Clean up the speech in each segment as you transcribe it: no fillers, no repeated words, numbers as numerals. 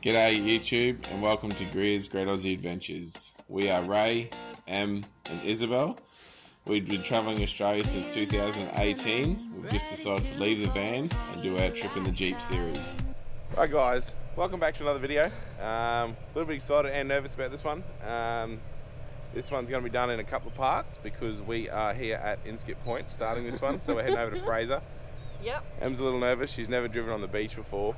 G'day YouTube and welcome to Greer's Great Aussie Adventures. We are Ray, Em and Isabel. We've been travelling Australia since 2018. We've just decided to leave the van and do our trip in the Jeep series. Right guys, welcome back to another video. A little bit excited and nervous about this one. This one's going to be done in a couple of parts because we are here at Inskip Point starting this one, so we're heading over to Fraser. Yep. Em's a little nervous, she's never driven on the beach before.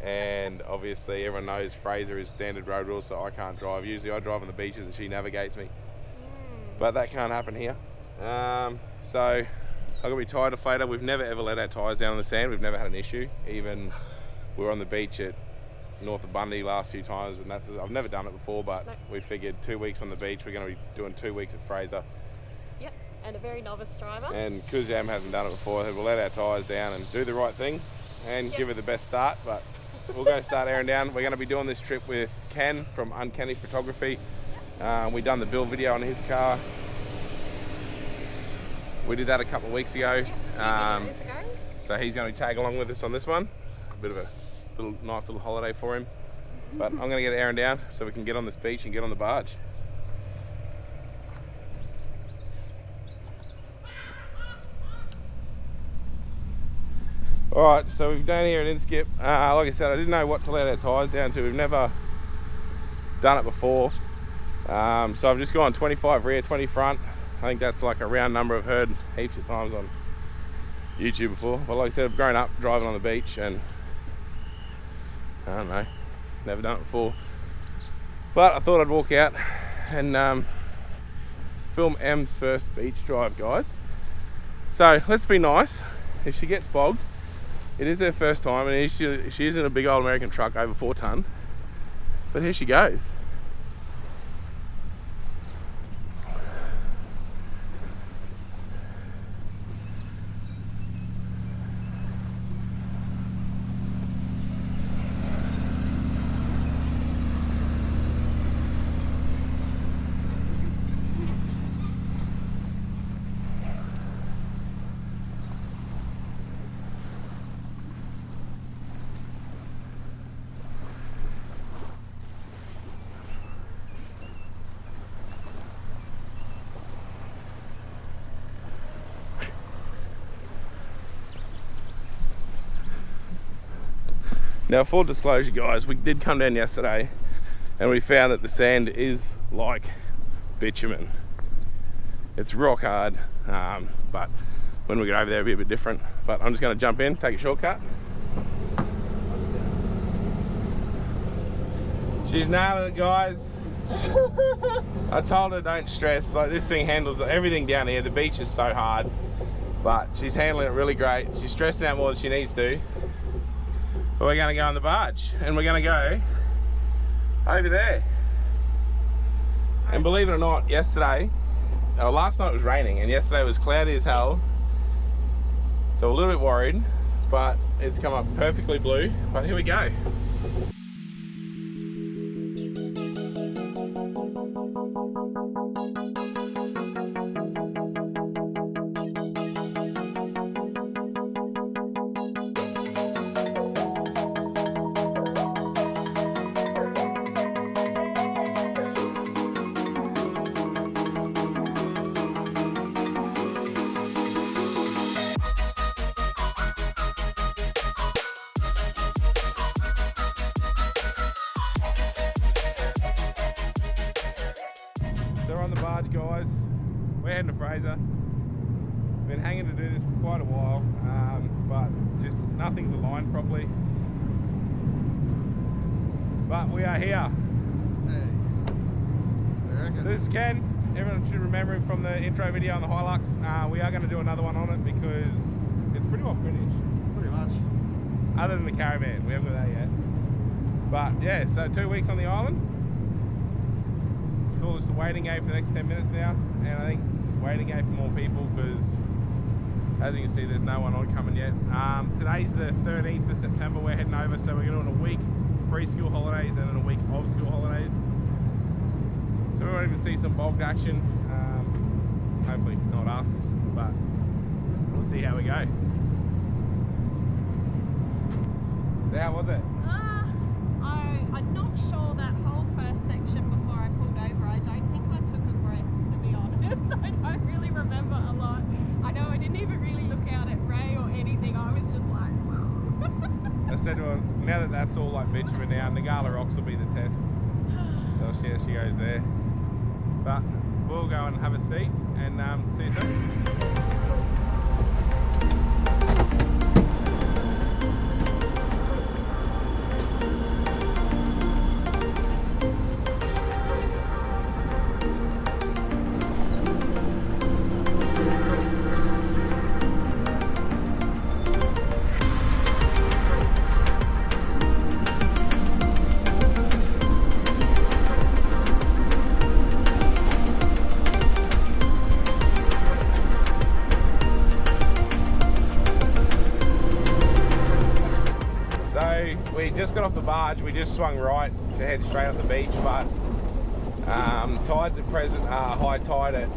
And obviously everyone knows Fraser is standard road rules, so I can't drive. Usually I drive on the beaches and she navigates me. But that can't happen here. So I've got to be tyre deflator. We've never ever let our tyres down on the sand. We've never had an issue. Even we were on the beach at north of Bundy last few times, and I've never done it before, but we figured 2 weeks on the beach, we're going to be doing 2 weeks at Fraser. Yep, and a very novice driver. And because Em hasn't done it before, we'll let our tyres down and do the right thing and give her the best start. But we'll go start airing down. We're going to be doing this trip with Ken from Uncanny Photography. We done the build video on his car. We did that a couple of weeks ago. So he's going to tag along with us on this one. A bit of a nice little holiday for him. But I'm going to get airing down so we can get on this beach and get on the barge. Alright, so we're down here at Inskip. Like I said, I didn't know what to let our tyres down to. We've never done it before. So I've just gone 25 rear, 20 front. I think that's like a round number I've heard heaps of times on YouTube before. But like I said, I've grown up driving on the beach and I don't know, never done it before. But I thought I'd walk out and film Em's first beach drive, guys. So let's be nice. If she gets bogged, it is her first time, and she is in a big old American truck over 4 ton. But here she goes. Now, full disclosure, guys, we did come down yesterday and we found that the sand is like bitumen. It's rock hard, but when we get over there, it'll be a bit different. But I'm just going to jump in, take a shortcut. She's nailed it, guys. I told her don't stress. Like, this thing handles everything down here. The beach is so hard, but she's handling it really great. She's stressing out more than she needs to. But we're going to go on the barge and we're going to go over there. And believe it or not, last night it was raining and yesterday it was cloudy as hell. So we're a little bit worried, but it's come up perfectly blue. But here we go. So we're on the barge, guys. We're heading to Fraser. Been hanging to do this for quite a while, but just nothing's aligned properly. But we are here. Hey. So this is Ken. Everyone should remember him from the intro video on the Hilux. We are going to do another one on it because it's pretty well finished. Pretty much. Other than the caravan, we haven't got that yet. But yeah, so 2 weeks on the island. It's all just a waiting game for the next 10 minutes now, and I think waiting game for more people because as you can see there's no one on coming yet. Today's the 13th of September, we're heading over, so we're doing a week pre-school holidays and then a week of school holidays. So we won't even see some bulk action, hopefully not us, but we'll see how we go. So how was it? now that that's all like bitumen now, Nagala Rocks will be the test. So I'll see how she goes there. But we'll go and have a seat and see you soon. We just got off the barge, we just swung right to head straight up the beach, but tides at present are high tide at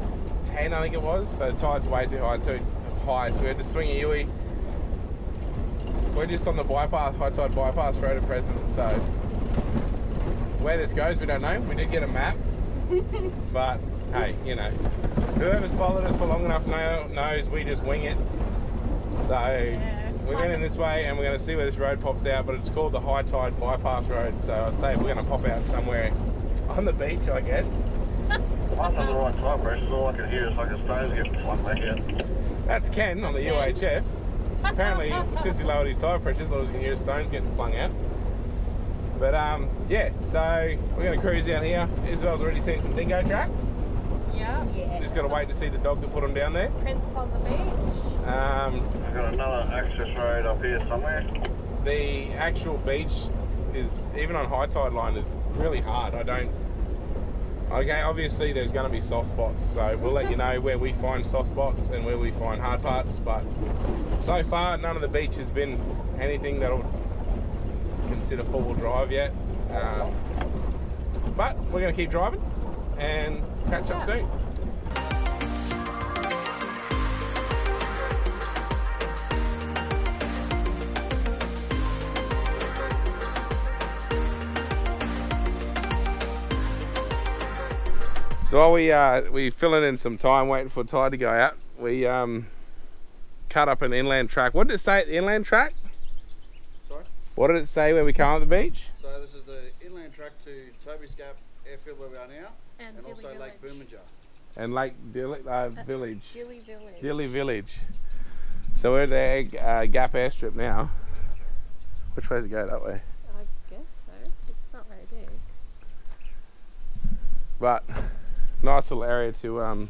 10 I think it was, so the tide's way too high, so we had to swing a Yui. We're just on the bypass, high tide bypass road at present, so where this goes we don't know. We did get a map, but hey, you know, whoever's followed us for long enough knows we just wing it. So yeah. We went in this way and we're going to see where this road pops out, but it's called the High Tide Bypass Road, so I'd say we're going to pop out somewhere on the beach, I guess. I'm on the right tide pressure, all I can hear is like a stone's getting flung back out. That's Ken on the UHF. Apparently, since he lowered his tide pressures, all you can hear is stones getting flung out. But yeah, so we're going to cruise down here. Isabel's already seen some dingo tracks. Yeah. Just got to wait to see the dog that put them down there. Prints on the beach. I've got another access road up here somewhere. The actual beach is, even on high tide line, is really hard. Okay, obviously there's going to be soft spots, so we'll let you know where we find soft spots and where we find hard parts, but so far none of the beach has been anything that I would consider four-wheel drive yet. But we're going to keep driving and catch up soon. So while we filling in some time waiting for tide to go out, we cut up an inland track. What did it say at the inland track? Sorry? What did it say where we come up the beach? So this is the inland track to Toby's Gap airfield where we are now, and Dilly also Village. Lake Boominja. And Lake Village. Dilly Village. Dilly Village. So we're at the Gap airstrip now. Which way does it go? That way. I guess so. It's not very big. But nice little area to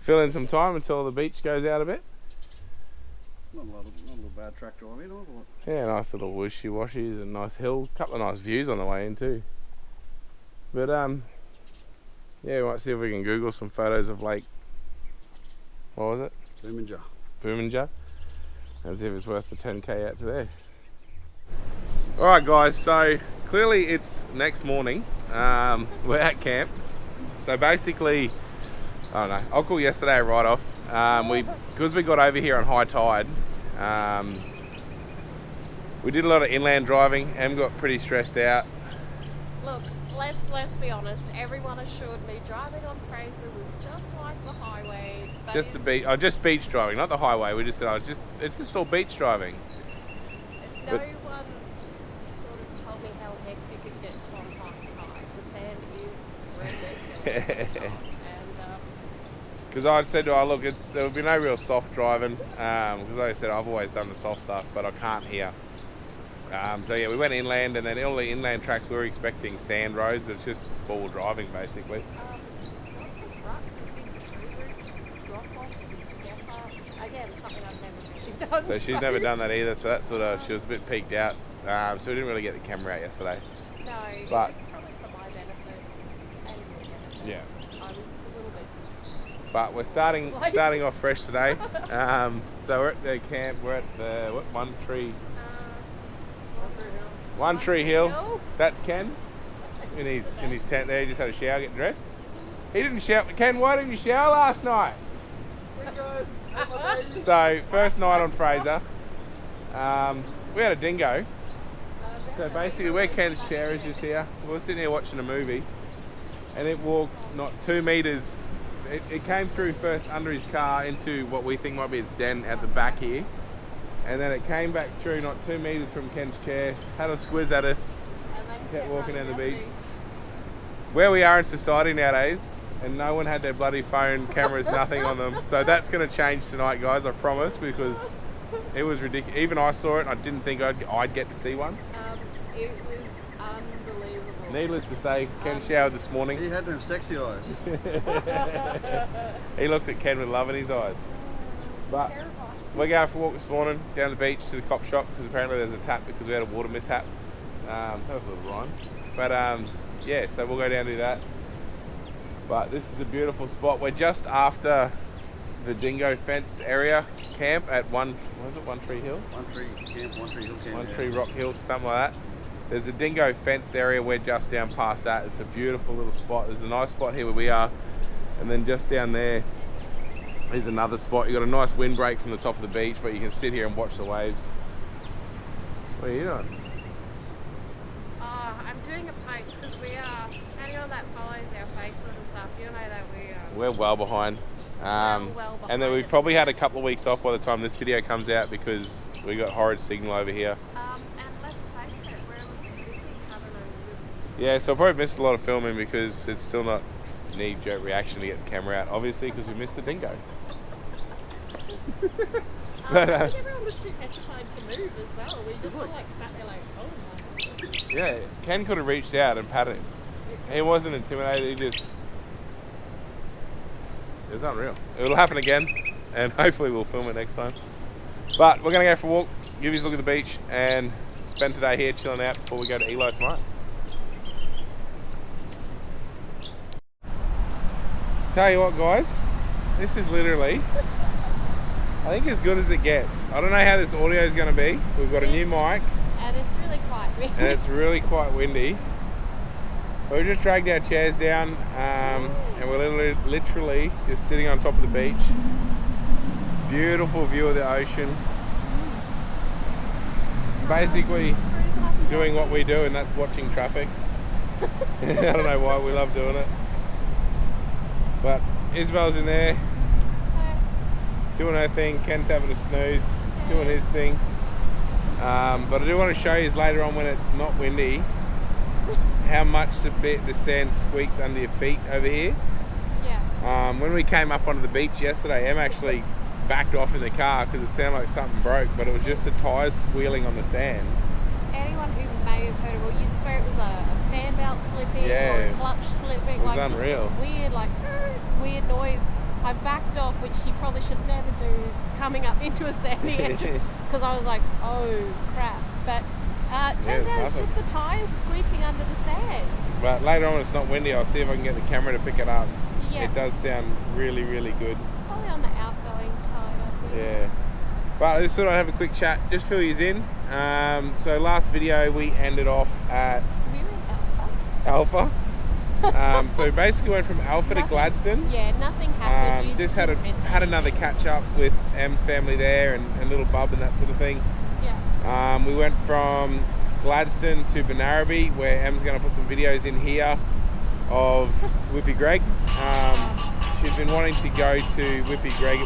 fill in some time until the beach goes out a bit. Not a little bad track driving, not a Yeah, nice little wishy-washies and nice hill. Couple of nice views on the way in too. But yeah, we might see if we can Google some photos of Lake, what was it? Boominja. Boominja. And see if it's worth the 10k out to there. Alright guys, so clearly it's next morning. We're at camp. So basically, I don't know, I'll call yesterday a write-off. Because we got over here on high tide, we did a lot of inland driving and got pretty stressed out. Look, let's be honest. Everyone assured me driving on Fraser was just like the highway. Just the beach, just beach driving, not the highway. We just said, it's just all beach driving. No one sort of told me how hectic it gets on high tide. The sand is ridiculous. And because I said to her, look, there will be no real soft driving. Because like I said, I've always done the soft stuff, but I can't here. So yeah, we went inland, and then all the inland tracks we were expecting sand roads. It's just four-wheel driving basically. lots of ruts with big tree roots, drop-offs and step-ups. Again, something I've never really done. So she's never done that either. So that's sort of, she was a bit peaked out. So we didn't really get the camera out yesterday. No, But- it was probably for my benefit and your benefit. Yeah. I was a little bit. But we're starting off fresh today. So we're at the camp. We're at the One Tree Hill. That's Ken in his tent there. He just had a shower, get dressed. He didn't shower. Ken, why didn't you shower last night? So first night on Fraser, we had a dingo. So basically, where Ken's chair is just here. We were sitting here watching a movie, and it walked not 2 meters. It came through first under his car into what we think might be its den at the back here, and then it came back through not 2 meters from Ken's chair, had a squiz at us, And then kept walking down the running beach. Where we are in society nowadays, and no one had their bloody phone cameras, nothing on them. So that's going to change tonight, guys, I promise, because it was ridiculous. Even I saw it and I didn't think I'd get to see one. It was unbelievable. Needless to say, Ken showered this morning. He had them sexy eyes. He looked at Ken with love in his eyes. But Terrifying. we're going for a walk this morning down the beach to the cop shop because apparently there's a tap because we had a water mishap. That was a little rhyme. But yeah, so we'll go down and do that. But this is a beautiful spot. We're just after the dingo fenced area camp at One Tree Hill? One Tree Camp, One Tree Hill Camp. One Tree Rock Hill, something like that. There's a dingo fenced area. We're just down past that. It's a beautiful little spot. There's a nice spot here where we are. And then just down there is another spot. You've got a nice windbreak from the top of the beach, but you can sit here and watch the waves. What are you doing? I'm doing a post because we are, anyone that follows our Facebook and stuff, you know that we are. We're well behind. Well And then behind we've it. probably had a couple of weeks off by the time this video comes out because we got horrid signal over here. And let's face it, we're a little bit busy having a Yeah, so I probably missed a lot of filming because it's still not knee-jerk reaction to get the camera out, obviously, because we missed the dingo. I think everyone was too petrified to move as well. We just all like sat there like, oh my goodness. Yeah, Ken could have reached out and patted him. He wasn't intimidated, it was unreal. It'll happen again, and hopefully we'll film it next time. But we're going to go for a walk, give you a look at the beach, and spend today here chilling out before we go to Eli tomorrow. Tell you what, guys, this is literally, I think, as good as it gets. I don't know how this audio is going to be. We've got a new mic, And it's really quite windy. and it's really quite windy. But we just dragged our chairs down, and we're literally just sitting on top of the beach. Beautiful view of the ocean. Basically doing what we do, and that's watching traffic. I don't know why, we love doing it. But Isabel's in there doing her thing. Ken's having a snooze, doing his thing. But I do want to show you later on when it's not windy how much the sand squeaks under your feet over here. Yeah. When we came up onto the beach yesterday, Em actually backed off in the car because it sounded like something broke, but it was just the tyres squealing on the sand. Anyone who may have heard of it, you'd swear it was a fan belt slipping or a clutch slipping. It was like unreal. Just this weird, weird noise. I backed off, which you probably should never do, coming up into a sandy edge, because I was like, oh crap. But turns out it's just the tyres squeaking under the sand. But later on when it's not windy, I'll see if I can get the camera to pick it up. Yeah. It does sound really, really good. Probably on the outgoing tide, I think. Yeah. But I just thought I'd have a quick chat, just fill you in. So last video we ended off at We were in Alpha. Alpha. So we basically went from Alpha to Gladstone. Yeah, nothing happened. You Just had didn't miss had another anything. catch up with Em's family there and little Bub and that sort of thing. Yeah. We went from Gladstone to Benarabi, where Em's going to put some videos in here of Whippy Greg. She's been wanting to go to Whippy Greg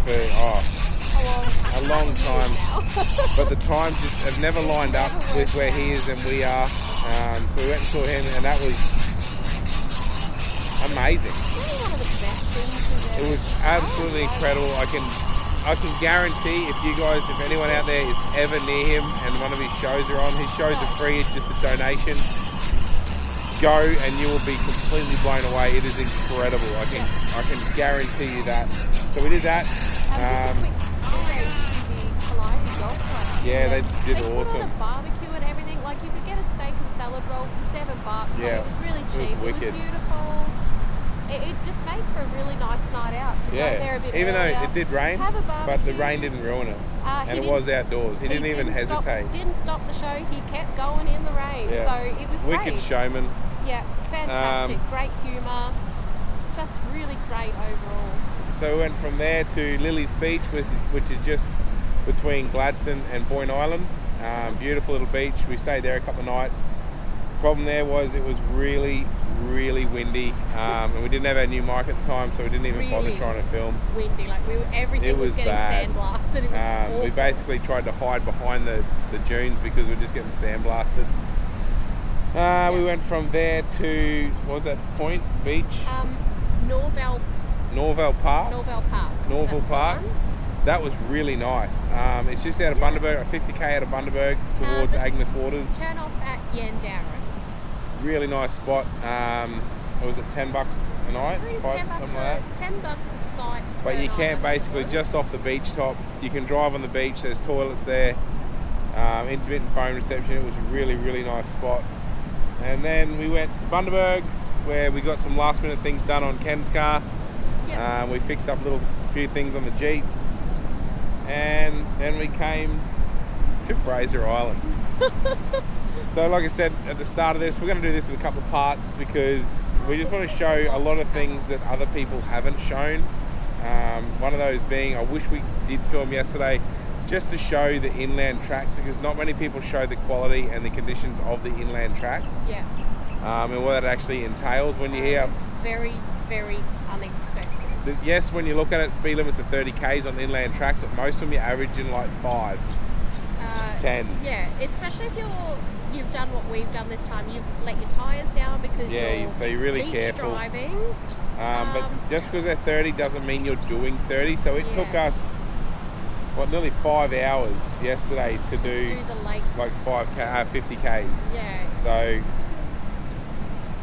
for a long time, but the times just have never lined up with where he is and we are. So we went and saw him, and that was amazing. Really one of the best things we've It ever was done. absolutely incredible. I can guarantee if anyone out there is ever near him and one of his shows are on, his shows are free, it's just a donation. Go and you will be completely blown away. It is incredible. I can guarantee you that. So we did that. Just a quick upgrade to the Calliope Golf Club. Yeah, they did They put awesome. on a barbecue and everything. Like you could get a steak and salad roll for $7. Yeah, Like, it was really it was cheap. It was wicked. beautiful. It just made for a really nice night out to go there a bit even earlier, though it did rain, have a but the barbecue. rain didn't ruin it. He And it didn't- was outdoors. He didn't even hesitate. Didn't stop the show. He kept going in the rain. Yeah. So it was Wicked great. showman. Yeah, fantastic. Great humour. Just really great overall. So we went from there to Lily's Beach, which is just between Gladstone and Boyne Island. Beautiful little beach. We stayed there a couple of nights. Problem there was it was really, really windy, and we didn't have our new mic at the time, so we didn't even bother Really trying to film. windy, like everything It was was getting bad. sandblasted. It was awful. We basically tried to hide behind the dunes because we were just getting sandblasted. We went from there to, what was that point? Beach? Norvell Park. Norvell Park. Norvell That's the Park. one. That was really nice. It's just out of Bundaberg, 50k out of Bundaberg towards the Agnes Waters. Turn off at Yandarra. Really nice spot. What was it, $10 a night? I think it's Five- 10 bucks something like that. $10 a site. But per you night, camp I think it basically was. just off the beach top. You can drive on the beach. There's toilets there. Intermittent phone reception. It was a really, really nice spot. And then we went to Bundaberg, where we got some last minute things done on Ken's car. Yep. We fixed up a few things on the Jeep. And then we came to Fraser Island. So like I said at the start of this, we're going to do this in a couple of parts because we just want to show a lot of things that other people haven't shown. One of those being, I wish we did film yesterday just to show the inland tracks, because not many people show the quality and the conditions of the inland tracks. Yeah. And what that actually entails when you hear. It was very, very unexpected. Yes, when you look at it, speed limits are 30 k's on inland tracks, but most of them you're averaging like 5, 10. Yeah, especially if you've done what we've done this time. You've let your tyres down because So you're really beach careful. driving. But just because they're 30 doesn't mean you're doing 30. So it took us, nearly 5 hours yesterday to do the lake. like 50 k's. Yeah. So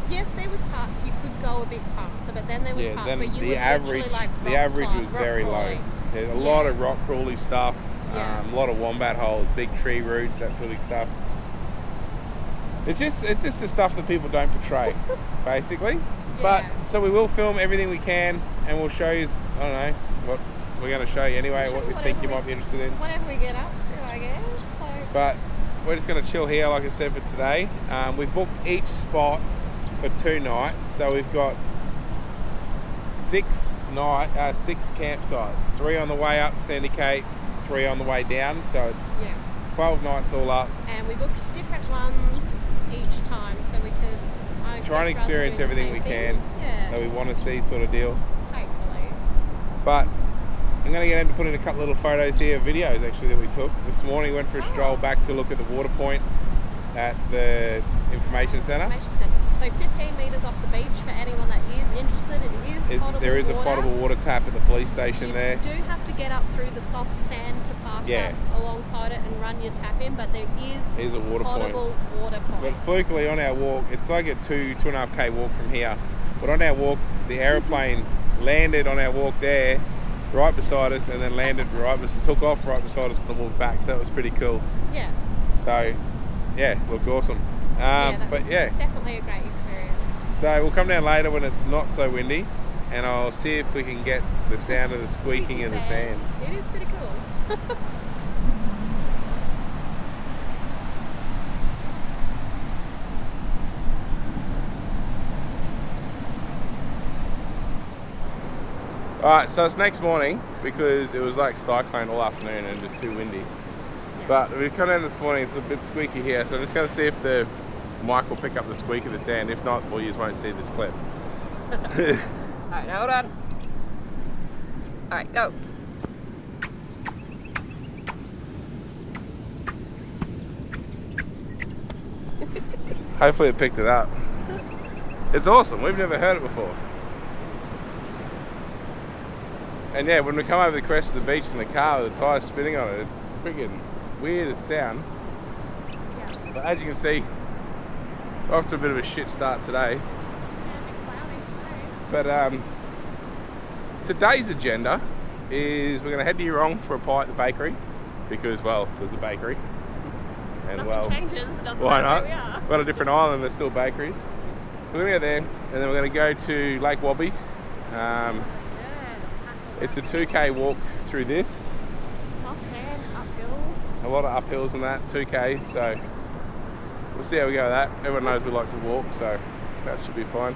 Yes, there was parts you could go a bit faster, but then there was parts then where you the were average literally like the rock average climb- was rock very low. crawling. There's a lot of rock crawly stuff, Yeah. a lot of wombat holes, big tree roots, that sort of stuff. It's just the stuff that people don't portray, basically. But so we will film everything we can, and we'll show you. I don't know what we're going to show you anyway. What we think you might be interested in. Whatever we get up to, I guess. So. But we're just going to chill here, like I said, for today. We've booked each spot for 2 nights, so we've got 6 campsites. 3 on the way up to Sandy Cape, 3 on the way down. So it's 12 nights all up. And we booked different ones each time, so we could try and experience everything we can that we want to see, sort of deal. Hopefully. But I'm going to get him to put in a couple little photos here, videos actually that we took. This morning went for a stroll back to look at the water point at the information centre. So 15 metres off the beach for anyone that is interested. It is potable There is water. a potable water tap at the police station there. You do have to get up through the soft sand to park up alongside it and run your tap in, but there is a water potable water point. But flukily on our walk, it's like a 2.5k walk from here. But on our walk, the aeroplane landed on our walk there, right beside us, and then landed took off right beside us on the walk back. So that was pretty cool. Yeah. So, looked awesome. Definitely a great experience. So we'll come down later when it's not so windy, and I'll see if we can get the sound of the squeaking in the sand. It is pretty cool. Alright, so it's next morning because it was like cyclone all afternoon and just too windy. But we come down this morning, it's a bit squeaky here, so I'm just going to see if the mic will pick up the squeak of the sand. If not, well, you just won't see this clip. Alright, hold on. Alright, go. Hopefully it picked it up. It's awesome, we've never heard it before. And yeah, when we come over the crest of the beach in the car with the tyres spinning on it, it's freaking weird as sound. Yeah. But as you can see, we're off to a bit of a shit start today. Yeah, a bit cloudy today. But today's agenda is we're going to head to Irong for a pie at the bakery because, well, there's a bakery. And Nothing changes, doesn't why matter not? where we are. We're on a different island, there's still bakeries. So we're going to go there, and then we're going to go to Lake Wabi. It's a 2k walk through this. Soft sand, uphill. A lot of uphills in that, 2k, so we'll see how we go with that. Everyone knows we like to walk, so that should be fine.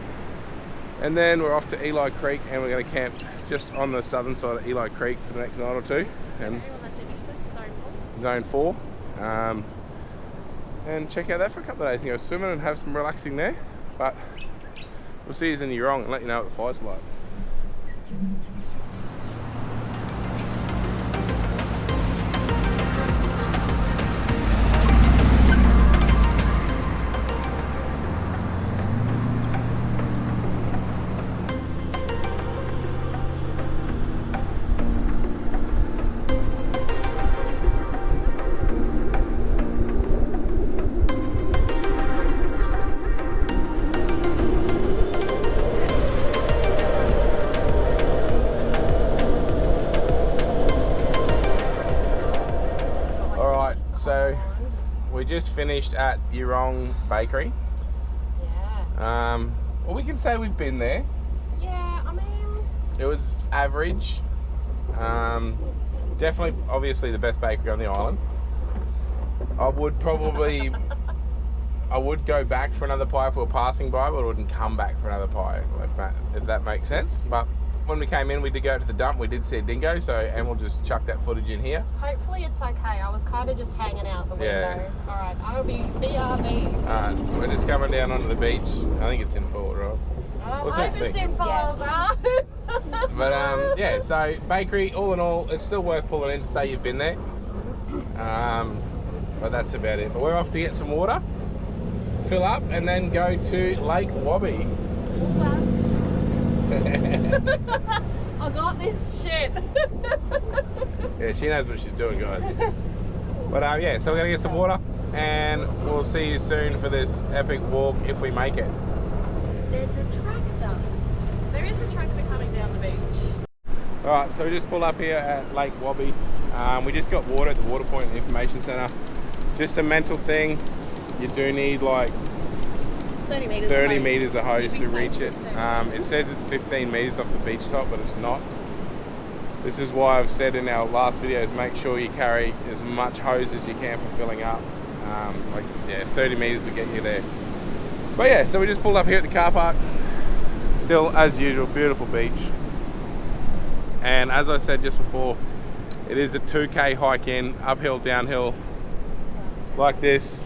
And then we're off to Eli Creek, and we're going to camp just on the southern side of Eli Creek for the next night or 2. So And for anyone that's interested, Zone Zone 4. 4. And check out that for a couple of days and go swimming and have some relaxing there. But We'll see you in Irong and let you know what the flight's like. So we just finished at Irong Bakery. Yeah. Well, we can say we've been there. Yeah, I mean, it was average. Definitely, obviously, the best bakery on the island. I would go back for another pie if we were passing by, but I wouldn't come back for another pie, if that makes sense. But when we came in, we did go to the dump. We did see a dingo, and we'll just chuck that footage in here. Hopefully it's okay. I was kind of just hanging out the window. Yeah. All right, I'll be BRB. Alright, we're just coming down onto the beach. I think it's in forward, right? I hope it's in forward, right? But yeah, so bakery, all in all, it's still worth pulling in to say you've been there. But that's about it. But we're off to get some water, fill up, and then go to Lake Wabi. I got this shit. Yeah, she knows what she's doing, guys. But yeah, so we're gonna get some water, and we'll see you soon for this epic walk if we make it. There's a tractor. There is a tractor coming down the beach. Alright, so we just pulled up here at Lake Wabi. We just got water at the water point and information centre. Just a mental thing, you do need like 30 metres of hose to reach it. It says it's 15 metres off the beach top, but it's not. This is why I've said in our last videos, make sure you carry as much hose as you can for filling up. 30 metres will get you there. But yeah, so we just pulled up here at the car park. Still, as usual, beautiful beach. And as I said just before, it is a 2K hike in, uphill, downhill, like this,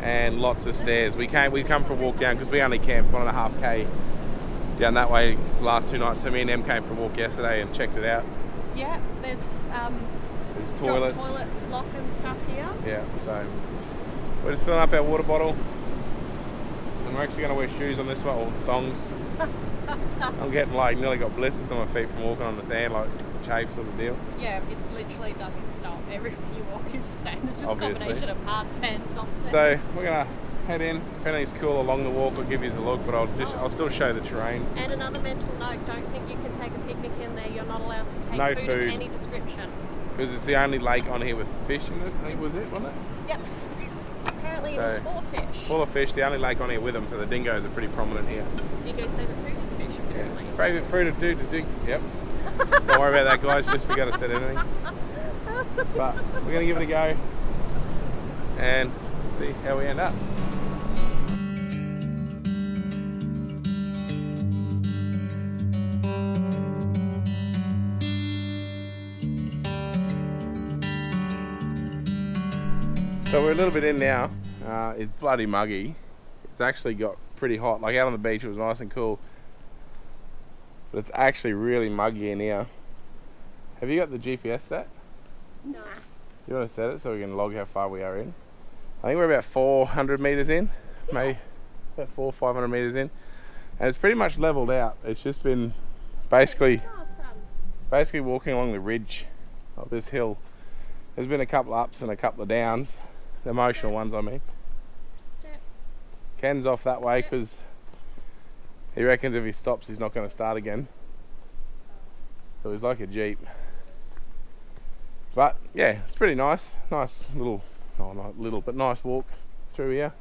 and lots of stairs. We come for a walk down because we only camped 1.5K down that way the last 2 nights. So me and Em came for a walk yesterday and checked it out. Yeah, there's toilets, toilet lock and stuff here. Yeah, so we're just filling up our water bottle, and we're actually going to wear shoes on this one, or thongs. I'm getting nearly got blisters on my feet from walking on the sand, like chafe sort of deal. Yeah, it literally doesn't stop. Everywhere you walk is sand. It's just Obviously. a combination of hard sand, soft sand. So we're gonna head in. If anything's cool along the walk, I'll give you a look, but I'll still show the terrain. And another mental note: don't think you can take a picnic in there. You're not allowed to take No food food. of any description. Because it's the only lake on here with fish in it, I think wasn't it? Yep. Apparently it was full of fish. Full of fish, the only lake on here with them, so the dingoes are pretty prominent here. Dingo's favourite food is fish, apparently. Yeah. Favourite fruit of do. Yep. Don't worry about that, guys, just forgot to say anything. But we're going to give it a go and see how we end up. So we're a little bit in now. It's bloody muggy. It's actually got pretty hot. Like out on the beach it was nice and cool. But it's actually really muggy in here. Have you got the GPS set? No. You want to set it so we can log how far we are in? I think we're about 400 metres in. Yeah. Maybe about 400 or 500 metres in. And it's pretty much levelled out. It's just been basically walking along the ridge of this hill. There's been a couple of ups and a couple of downs. The emotional ones, I mean. Ken's off that way because he reckons if he stops he's not going to start again. So he's like a Jeep. But yeah, it's pretty nice. Nice little, oh not little, but nice walk through here.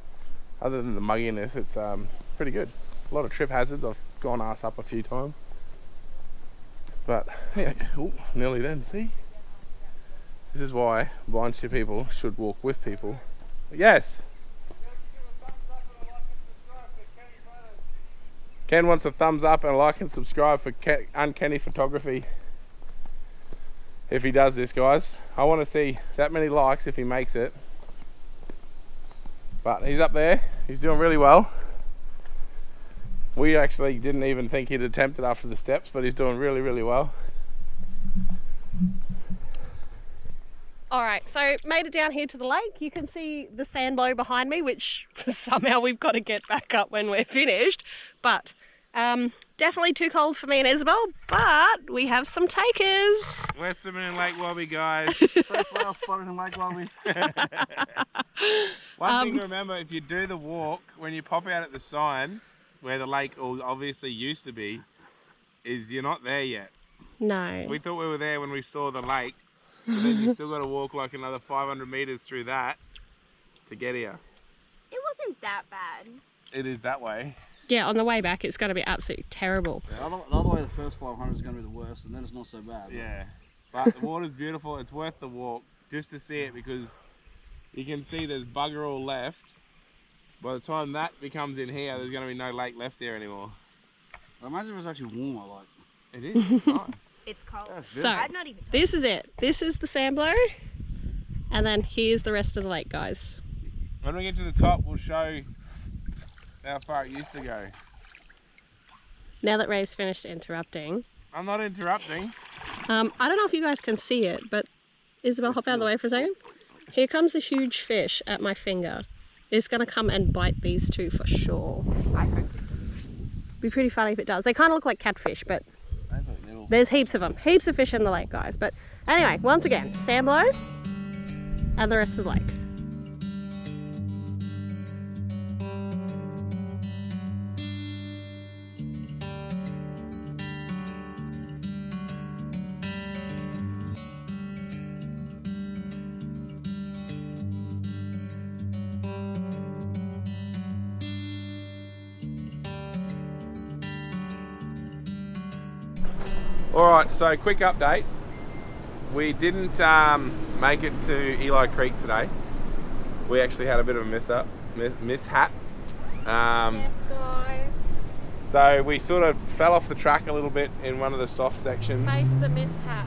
Other than the mugginess, it's pretty good. A lot of trip hazards. I've gone ass up a few times. But yeah, ooh, nearly then, see? This is why blind people should walk with people. Yes. Ken wants a thumbs up and a like and subscribe for Uncanny Photography. If he does this, guys, I want to see that many likes if he makes it. But he's up there. He's doing really well. We actually didn't even think he'd attempt it after the steps, but he's doing really, really well. Alright, so made it down here to the lake. You can see the sand blow behind me, which somehow we've got to get back up when we're finished. But definitely too cold for me and Isabel, but we have some takers. We're swimming in Lake Wabi, guys. First whale spotted in Lake Wabi. One thing to remember, if you do the walk, when you pop out at the sign, where the lake obviously used to be, is you're not there yet. No. We thought we were there when we saw the lake, but then you still got to walk like another 500 meters through that to get here. It wasn't that bad. It is that way. Yeah, on the way back it's going to be absolutely terrible. Yeah, the other way, the first 500 is going to be the worst, and then it's not so bad. Yeah, but the water's beautiful. It's worth the walk just to see it, because you can see there's bugger all left. By the time that becomes in here, there's going to be no lake left there anymore. I imagine it was actually warmer, like. It is. It's nice. It's cold. Yeah, So, I'd not even this is it. This is the sand blow. And then here's the rest of the lake, guys. When we get to the top, we'll show how far it used to go. Now that Ray's finished interrupting. I'm not interrupting. I don't know if you guys can see it, but Isabel, hop out of the way for a second. Here comes a huge fish at my finger. It's going to come and bite these two for sure. Be pretty funny if it does. They kind of look like catfish, but there's heaps of them. Heaps of fish in the lake, guys. But anyway, once again, sand blow and the rest of the lake. Alright, so quick update. We didn't make it to Eli Creek today. We actually had a bit of a mishap. Yes, guys. So we sort of fell off the track a little bit in one of the soft sections. Face the mishap.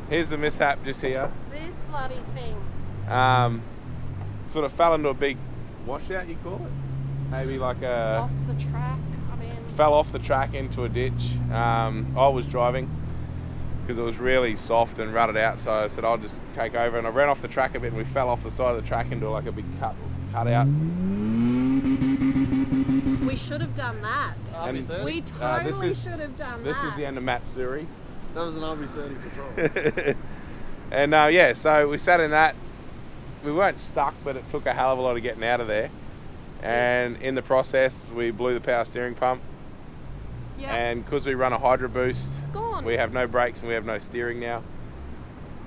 Here's the mishap just here. This bloody thing. Sort of fell into a big washout, you call it? Maybe like a... Off the track. Fell off the track into a ditch. I was driving because it was really soft and rutted out, so I said I'll just take over, and I ran off the track a bit and we fell off the side of the track into like a big cutout. We should have done that. We totally should have done that. This is the end of Matsuri. That was an RB30 patrol. And yeah, so we sat in that. We weren't stuck, but it took a hell of a lot of getting out of there. And in the process, we blew the power steering pump. Yep. And because we run a Hydro Boost, Gone. we have no brakes and we have no steering now.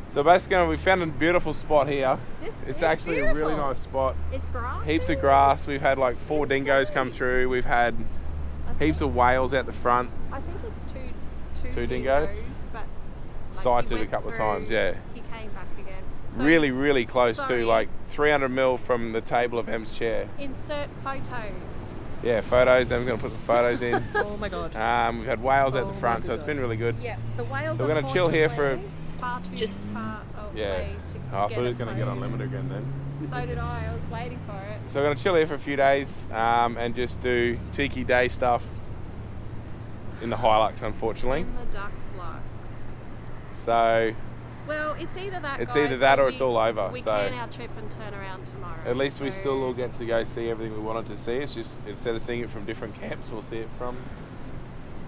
So basically, we found a beautiful spot here. It's actually beautiful. a really nice spot. It's grass. Heaps of grass. We've had like 4 dingoes come through. We've had heaps of whales out the front. I think it's two dingoes? but like Sighted he a went couple of through, times, yeah. He came back again. So Really, really close so to, like 300 mil from the table of Em's chair. insert photos. Yeah, photos. Em's going to put some photos in. Oh my god. We've had whales at the front, so it's been really good. Yeah, the whales. So we're gonna chill here for far too far away to I thought get it was a going to get photo. unlimited again then. So did I was waiting for it. So we're going to chill here for a few days and just do Tiki Day stuff in the Hilux, unfortunately. In the Ducks Lux. So Well, it's either that. it's guys, either that or we- it's all over. We So can our trip and turn around tomorrow. at least we so- still all get to go see everything we wanted to see. It's just instead of seeing it from different camps, we'll see it from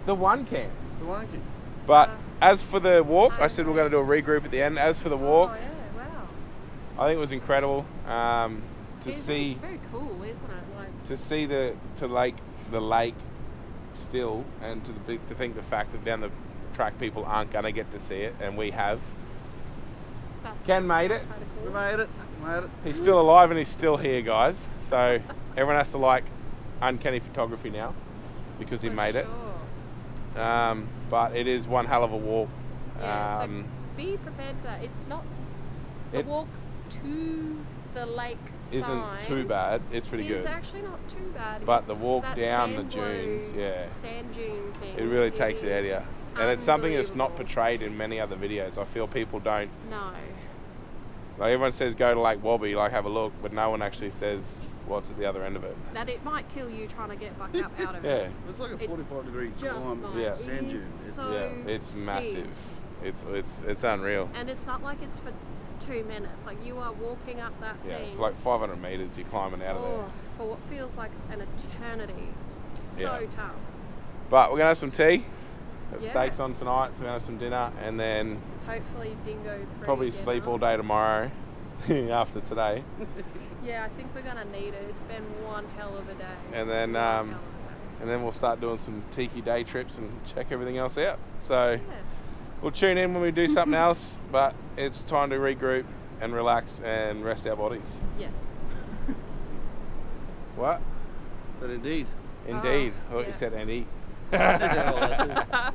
the one camp. The Wanky. But as for the walk, I said we're going to do a regroup at the end. As for the walk, Oh yeah! Wow. I think it was incredible to It's see. very cool, isn't it? Like To see the lake still, and to think the fact that down the track people aren't going to get to see it, and we have. that's. Ken made it. Kind of We cool. made it. Made it. He's still alive and he's still here, guys. So everyone has to like uncanny photography now because he For made it. sure. But it is one hell of a walk. Yeah, so be prepared for that. It's not the It walk to the lake isn't sign too bad. It's pretty is good. actually not too bad. But the It's walk that down the sand dunes, blow, yeah. sand dune thing. It really takes it out of you. is And it's something that's not unbelievable. portrayed in many other videos. I feel people don't. No. Like everyone says go to Lake Wabi, like have a look, but no one actually says what's at the other end of it. That it might kill you trying to get back up out of Yeah, it. It's like a It 45-degree Just climb. might. Yeah. Sand It dune. is so yeah, it's steep. massive. It's unreal. And it's not like it's for 2 minutes. Like you are walking up that Yeah, thing. for like 500 meters, you're climbing out of there. For what feels like an eternity. So Yeah. tough. But we're gonna have some tea. Got Yeah. steaks on tonight, so we're gonna have some dinner, and then Hopefully dingo free. probably dinner. sleep all day tomorrow after today, Yeah, I think we're gonna need it. It's been one hell of a day. and then One hell of a day. and then we'll start doing some tiki day trips and check everything else out. So Yeah. we'll tune in when we do something else, but it's time to regroup and relax and rest our bodies. Yes. What? But indeed. Indeed. I thought yeah. you said any. Yeah, well,